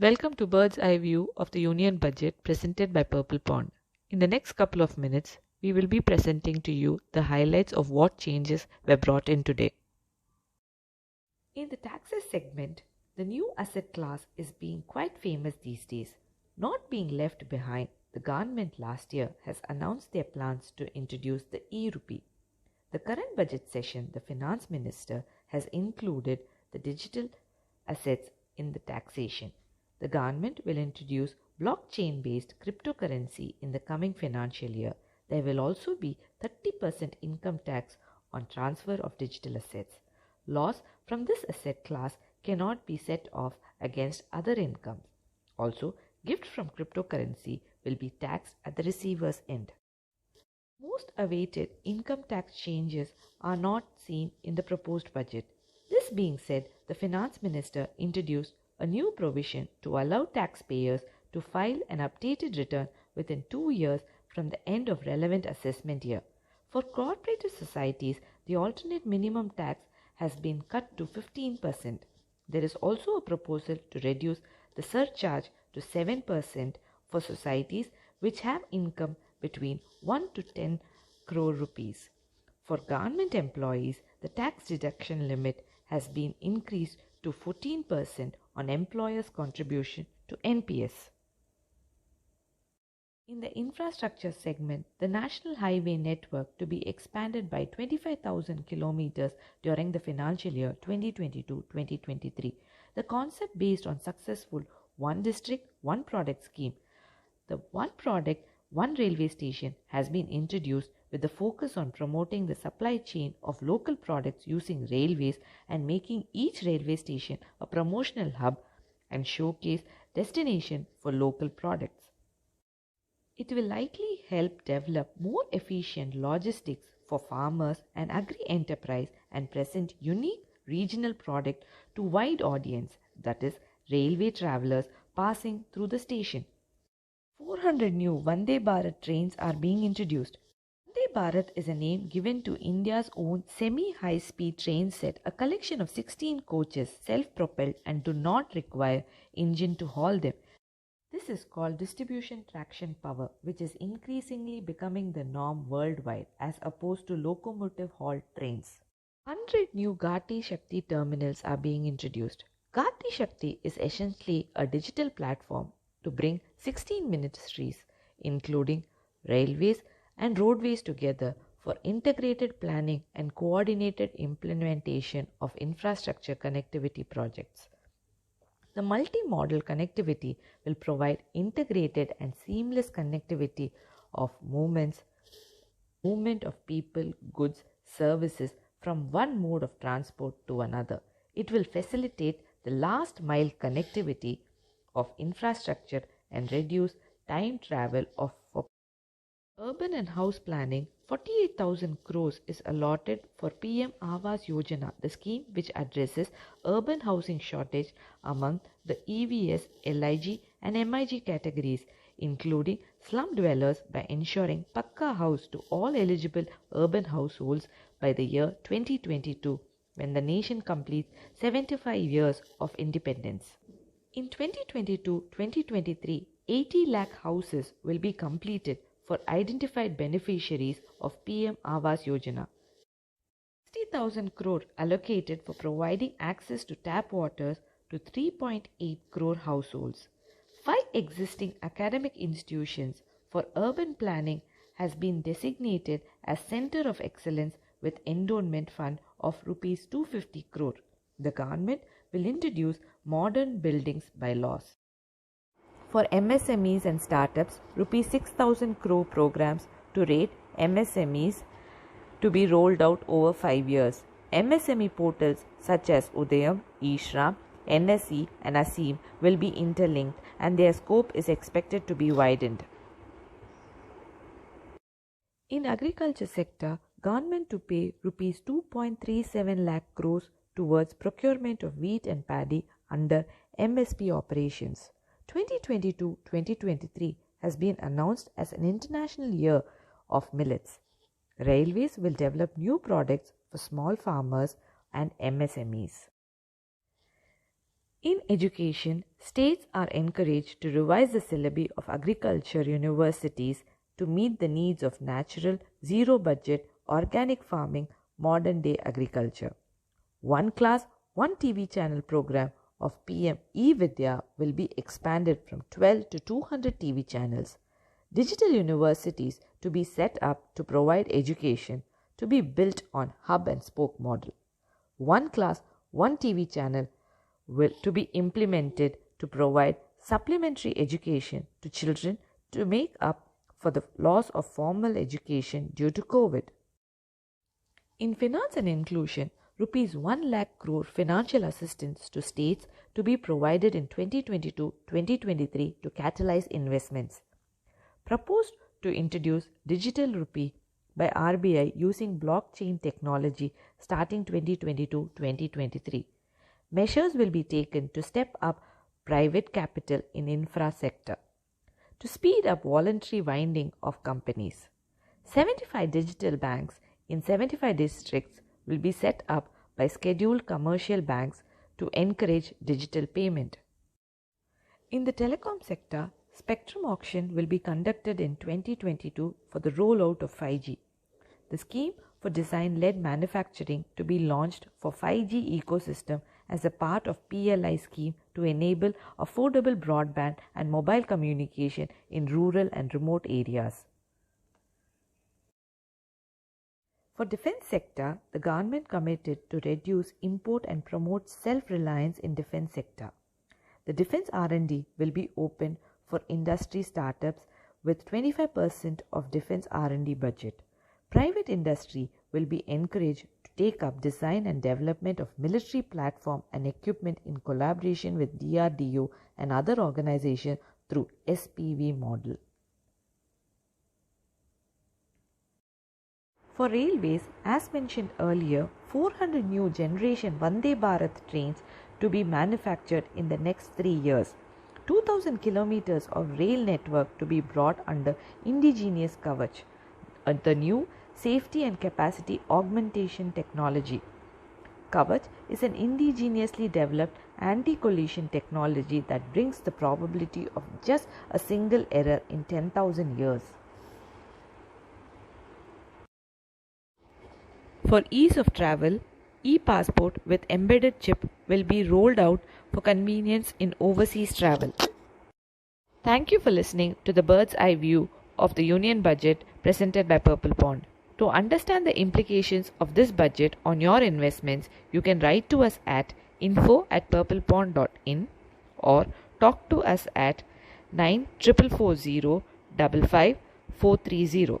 Welcome to Bird's Eye View of the Union Budget presented by Purple Pond. In the next couple of minutes, we will be presenting to you the highlights of what changes were brought in today. In the taxes segment, the new asset class is being quite famous these days. Not being left behind, the government last year has announced their plans to introduce the e-rupee. The current budget session, the finance minister has included the digital assets in the taxation. The government will introduce blockchain-based cryptocurrency in the coming financial year. There will also be 30% income tax on transfer of digital assets. Loss from this asset class cannot be set off against other incomes. Also, gift from cryptocurrency will be taxed at the receiver's end. Most awaited income tax changes are not seen in the proposed budget. This being said, the finance minister introduced a new provision to allow taxpayers to file an updated return within 2 years from the end of relevant assessment year. For cooperative societies, the alternate minimum tax has been cut to 15%. There is also a proposal to reduce the surcharge to 7% for societies which have income between 1 to 10 crore rupees. For government employees, the tax deduction limit has been increased to 14% on employers' contribution to NPS. In the infrastructure segment, the national highway network to be expanded by 25,000 kilometers during the financial year 2022-2023. The concept based on successful one district, one product scheme. The one product, one railway station has been introduced with the focus on promoting the supply chain of local products using railways and making each railway station a promotional hub and showcase destination for local products. It will likely help develop more efficient logistics for farmers and agri-enterprise and present unique regional product to wide audience, that is, railway travelers passing through the station. 400 new Vande Bharat trains are being introduced. Vande Bharat is a name given to India's own semi-high-speed train set, a collection of 16 coaches, self-propelled and do not require engine to haul them. This is called distribution traction power, which is increasingly becoming the norm worldwide as opposed to locomotive-hauled trains. 100 new Gati Shakti terminals are being introduced. Gati Shakti is essentially a digital platform to bring 16 ministries, including railways and roadways together for integrated planning and coordinated implementation of infrastructure connectivity projects. The multi-modal connectivity will provide integrated and seamless connectivity of movement of people, goods, services from one mode of transport to another. It will facilitate the last mile connectivity of infrastructure and reduce time travel for urban and house planning. 48,000 crores is allotted for PM Awas Yojana, the scheme which addresses urban housing shortage among the EVS, LIG and MIG categories, including slum dwellers, by ensuring Pakka house to all eligible urban households by the year 2022, when the nation completes 75 years of independence. In 2022-2023, 80 lakh houses will be completed for identified beneficiaries of PM Awas Yojana. 60,000 crore allocated for providing access to tap waters to 3.8 crore households. 5 existing academic institutions for urban planning has been designated as Center of Excellence with endowment fund of Rs 250 crore. The government will introduce modern buildings bylaws. For MSMEs and startups, Rs 6,000 crore programs to rate MSMEs to be rolled out over 5 years. MSME portals such as Udayam, eShram, NSE and ASEEM will be interlinked and their scope is expected to be widened. In agriculture sector, government to pay Rs 2.37 lakh crores towards procurement of wheat and paddy under MSP operations. 2022-2023 has been announced as an international year of millets. Railways will develop new products for small farmers and MSMEs. In education, states are encouraged to revise the syllabi of agriculture universities to meet the needs of natural, zero-budget, organic farming, modern-day agriculture. One class, one TV channel program of PM E-Vidya will be expanded from 12 to 200 TV channels. Digital universities to be set up to provide education to be built on hub and spoke model. One class, one TV channel will to be implemented to provide supplementary education to children to make up for the loss of formal education due to COVID. In finance and inclusion, Rs 1 lakh crore financial assistance to states to be provided in 2022-2023 to catalyze investments. Proposed to introduce digital rupee by RBI using blockchain technology starting 2022-2023. Measures will be taken to step up private capital in infra sector. To speed up voluntary winding of companies. 75 digital banks in 75 districts will be set up by scheduled commercial banks to encourage digital payment. In the telecom sector, spectrum auction will be conducted in 2022 for the rollout of 5G. The scheme for design-led manufacturing to be launched for 5G ecosystem as a part of PLI scheme to enable affordable broadband and mobile communication in rural and remote areas. For defense sector, the government committed to reduce import and promote self-reliance in defense sector. The defense R&D will be open for industry startups with 25% of defense R&D budget. Private industry will be encouraged to take up design and development of military platform and equipment in collaboration with DRDO and other organizations through SPV model. For railways, as mentioned earlier, 400 new generation Vande Bharat trains to be manufactured in the next 3 years. 2,000 kilometers of rail network to be brought under indigenous Kavach, the new safety and capacity augmentation technology. Kavach is an indigenously developed anti-collision technology that brings the probability of just a single error in 10,000 years. For ease of travel, e-passport with embedded chip will be rolled out for convenience in overseas travel. Thank you for listening to the bird's eye view of the Union Budget presented by Purple Pond. To understand the implications of this budget on your investments, you can write to us at info@purplepond.in or talk to us at 9440 55 430.